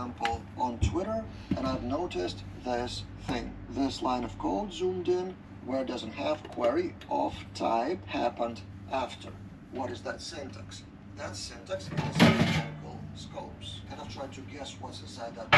example on Twitter, and I've noticed this thing. This line of code zoomed in where it doesn't have query of type happened after. What is that syntax? That syntax is juggle scopes. And I've tried to guess what's inside that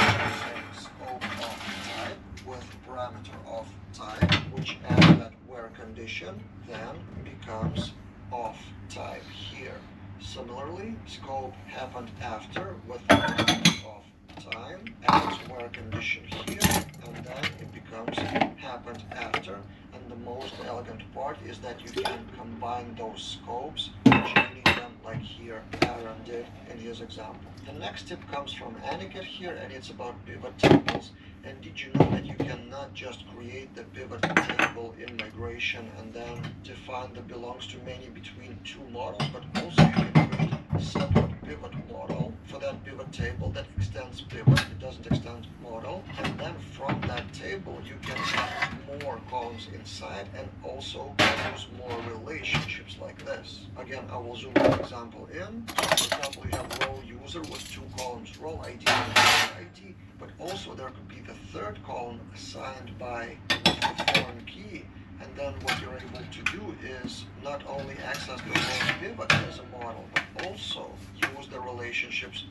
scope of type with parameter of type, which adds that where condition then becomes of type here. Similarly, scope happened after with parameter of time adds where condition here, and then it becomes happened after. And the most elegant part is that you can combine those scopes, chaining them like here Aaron did in his example. The next tip comes from Aniket here, and it's about pivot tables. And did you know that you cannot just create the pivot table in migration and then define the belongs to many between two models, but also you can create a separate pivot model for that pivot table that extends pivot, it doesn't extend model, and then from that table you can add more columns inside and also use more relationships like this. Again, I will zoom the example in. So for example, you have role user with two columns, role ID and user ID, but also there could be the third column assigned by the foreign key. And then what you're able to do is not only access the role pivot as a model, but also use the relationships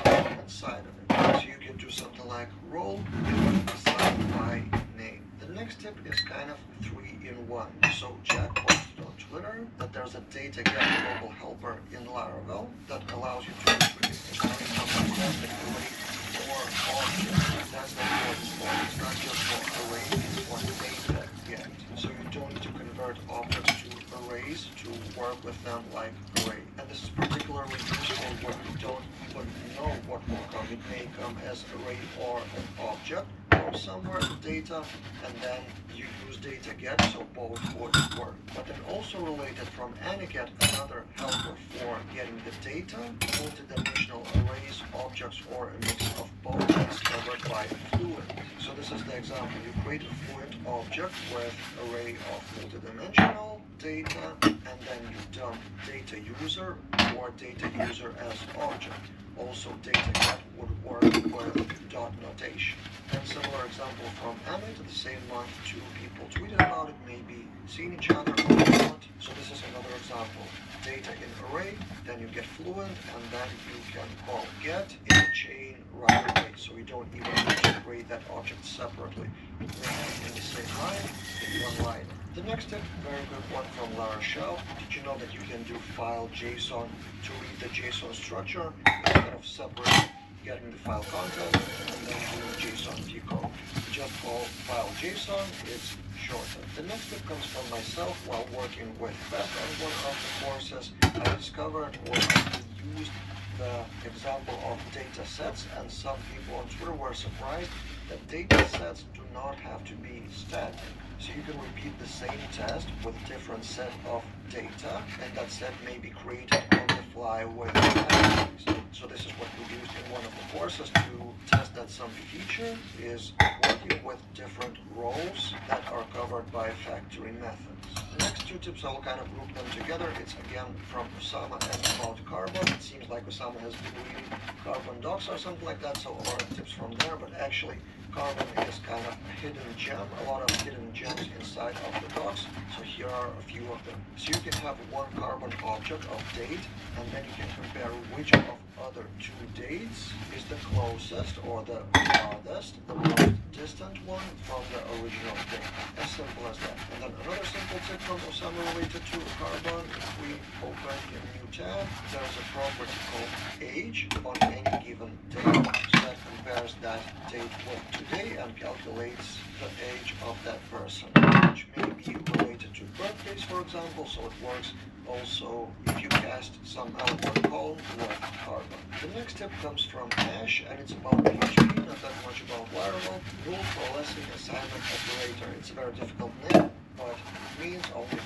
inside of it. So you can do something like role pivot assigned by name. The next tip is kind of 3-in-1. So Jack posted on Twitter that there's a data get global helper in Laravel that allows you to retrieve fantastic array for objects. That's the important part. It's not just for array, it's for data get. So you don't need to convert objects to arrays to work with them like array. And this is particularly useful when you don't even know what will come. It may come as array or an object from somewhere, data, and then you use data get, so both would work. But then also related from Aniket, another helper for getting the data, multidimensional arrays, objects, or a mix of both is covered by Fluent. So this is the example. You create a Fluent object with array of multidimensional data, and then you dump data user or data user as object. Also, data get would work with dot notation. And similar example from Amit, the same month, two people tweeted about it, maybe seen each other or not. So this is another example. Data in array, then you get Fluent, and then you can call get in a chain right away. So you don't even need to create that object separately. It may be in the same line, in one line. The next tip, very good one from Lara Shell. Did you know that you can do file JSON to read the JSON structure instead of separate getting the file content and then doing JSON decode? Just call file JSON, it's shorter. The next tip comes from myself while working with Beth on one of the courses. I discovered or I used the example of data sets, and some people on Twitter were surprised that data sets do not have to be static. So you can repeat the same test with different set of data, and that set may be created on the fly with activities. So this is what we used in one of the courses to test that some feature is working with different roles that are covered by factory methods. The next two tips, I'll kind of group them together. It's again from Osama and about Carbon. It seems like Osama has been reading Carbon docs or something like that, so a lot of tips from there, but actually Carbon is kind of a hidden gem, a lot of hidden gems inside of the docs. So here are a few of them. So you can have one Carbon object of date, and then you can compare which of other two dates is the closest or the farthest, the most distant one from the original date. As simple as that. And then another simple tip from Osama related to Carbon. If we open a new tab, there's a property called age on any given date. So that compares that date with today and calculates the age of that person, which may be related to birthdays, for example. So it works also if you cast some outward column with Carbon. The next tip comes from Ash, and it's about PHP, not that much about Laravel. Rule coalescing assignment operator. It's a very difficult name, but it means only 3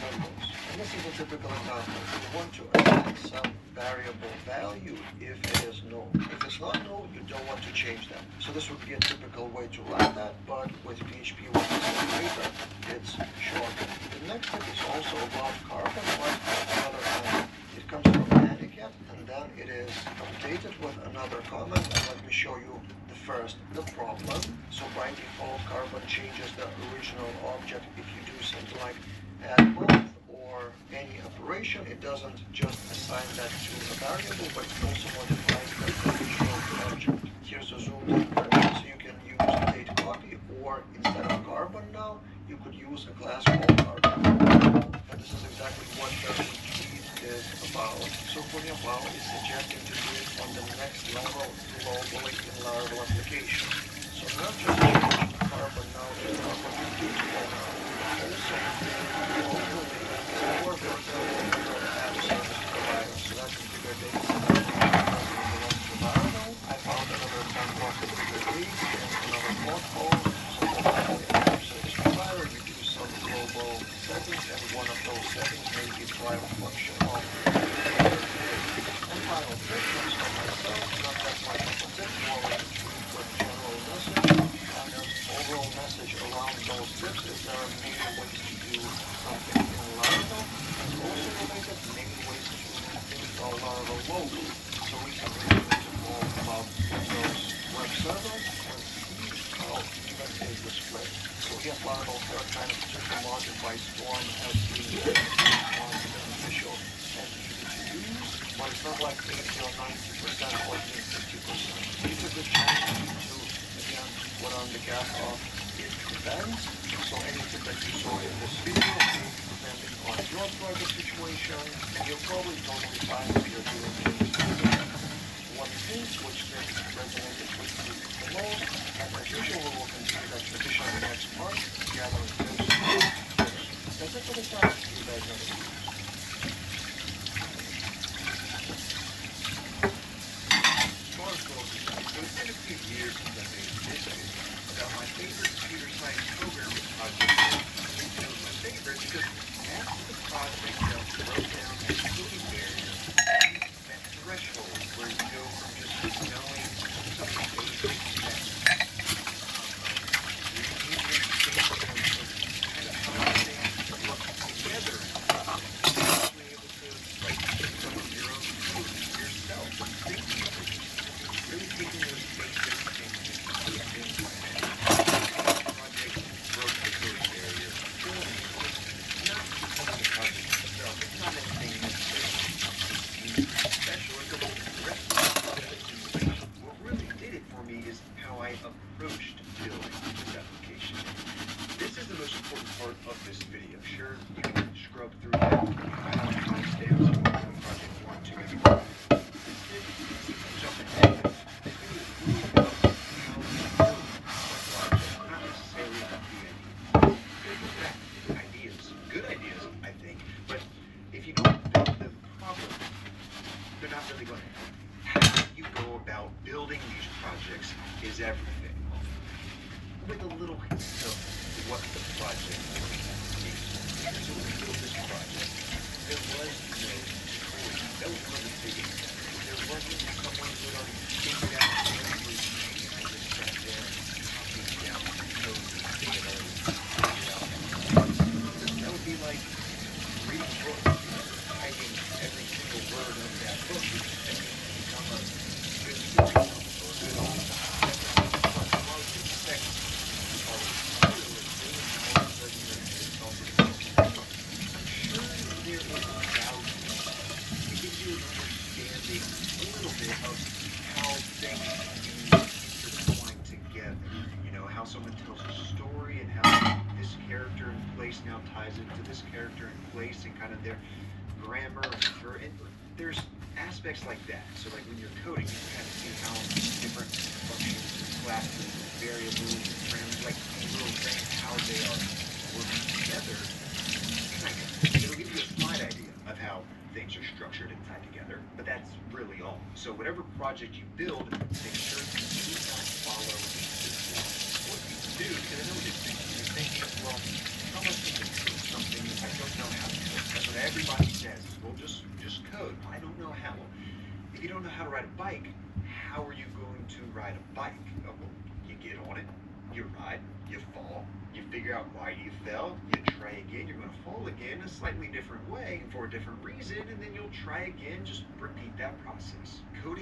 symbols. And this is a typical example. You want to assign some variable value if it is null. If it's not null, you don't want to change that. So this would be a typical way to write that, but with PHP with this operator, it's shorter. The next tip is also about Carbon, but on the other hand, it comes from Aniket, and then it is updated with another comment, and let me show you the problem. So by default, Carbon changes the original object. If you do something like add both or any operation, it doesn't just assign that to a variable, but it also modifies the original object. Here's a zoomed in version, so you can use date copy, or instead of Carbon now, you could use a class called Carbon. And this is exactly what the repeat is about. So for example, it's suggesting to do it on the next level globally in Laravel application. So not just change Carbon now to Carbon repeatable now, also locally or for example app service provider. So that configure data center belongs to Laravel. I found another example of configure these in another blog post. So for example, in app service provider, you do some global settings, and one of those settings may be drive function of and final treatments for myself, not that much of a tip, more like a tweet with general message. And an overall message around those tips is there are many ways to do something in Laravel, and also related many ways to install Laravel locally. So we can really all about those web servers and see how that is displayed. So we have Laravel kind of took the market by storm as being beneficial and easy to use, but it's not like 80 or 90% or even 50%. It's a good chance to, again, put on the gap of it depends. So anything that you saw in this video, depending on your project situation, you're probably totally fine if you're doing things. One thing which resonated with you the most, and as usual, we will continue that tradition next month, gathering tips. That's it for this time. You guys have a It's been a few years since I made this video about my favorite computer science programming project. It was my favorite because after the project got broke down that cookie barrier, that threshold where you go from just knowing some basic steps. You need to understand kind of how things work together. You're able to write some of your own code yourself and think about it. Really taking those basic things into project broke the code barrier. Not because of the project itself. It's not anything necessarily special. It's a the rest of the what really did it for me is how I approached building this application. This is the most important part of this video. Sure, you can scrub through that. I don't have timestamps for project 1, 2, and 3. Jump ahead. Good ideas, I think, but if you don't build them properly, they're not really going to help. How you go about building these projects is everything. With a little hint of what the project is. So when we built this project, there was no code. That was one of the biggest things. There wasn't someone who had already figured out everything, and I just sat there and copied down the code that they had already figured out. That would be like reading a book, typing every single word of that book, and become a good story or a good author. But a lot of these texts are literally doing how the president is talking about. I'm sure there is value to give you an understanding a little bit of how things can be intertwined together. You know, how someone tells a story and how this character in place now ties into this character in place and kind of their grammar and there's aspects like that. So like when you're coding, you can kind of see how different functions and classes and variables and parameters, like little things, how they are working together. It'll give you a slight idea of how things are structured and tied together, but that's really all. So whatever project you build, make sure you do not follow a system. What you do, because I know what you're thinking, well, how much can you code something if I don't know how to code? That's what everybody says. Well, just code. I don't know how. If you don't know how to ride a bike, how are you going to ride a bike? Oh, well, you get on it, You ride, you fall, you figure out why you fell, you try again, you're going to fall again a slightly different way for a different reason, and then you'll try again, just repeat that process. Coding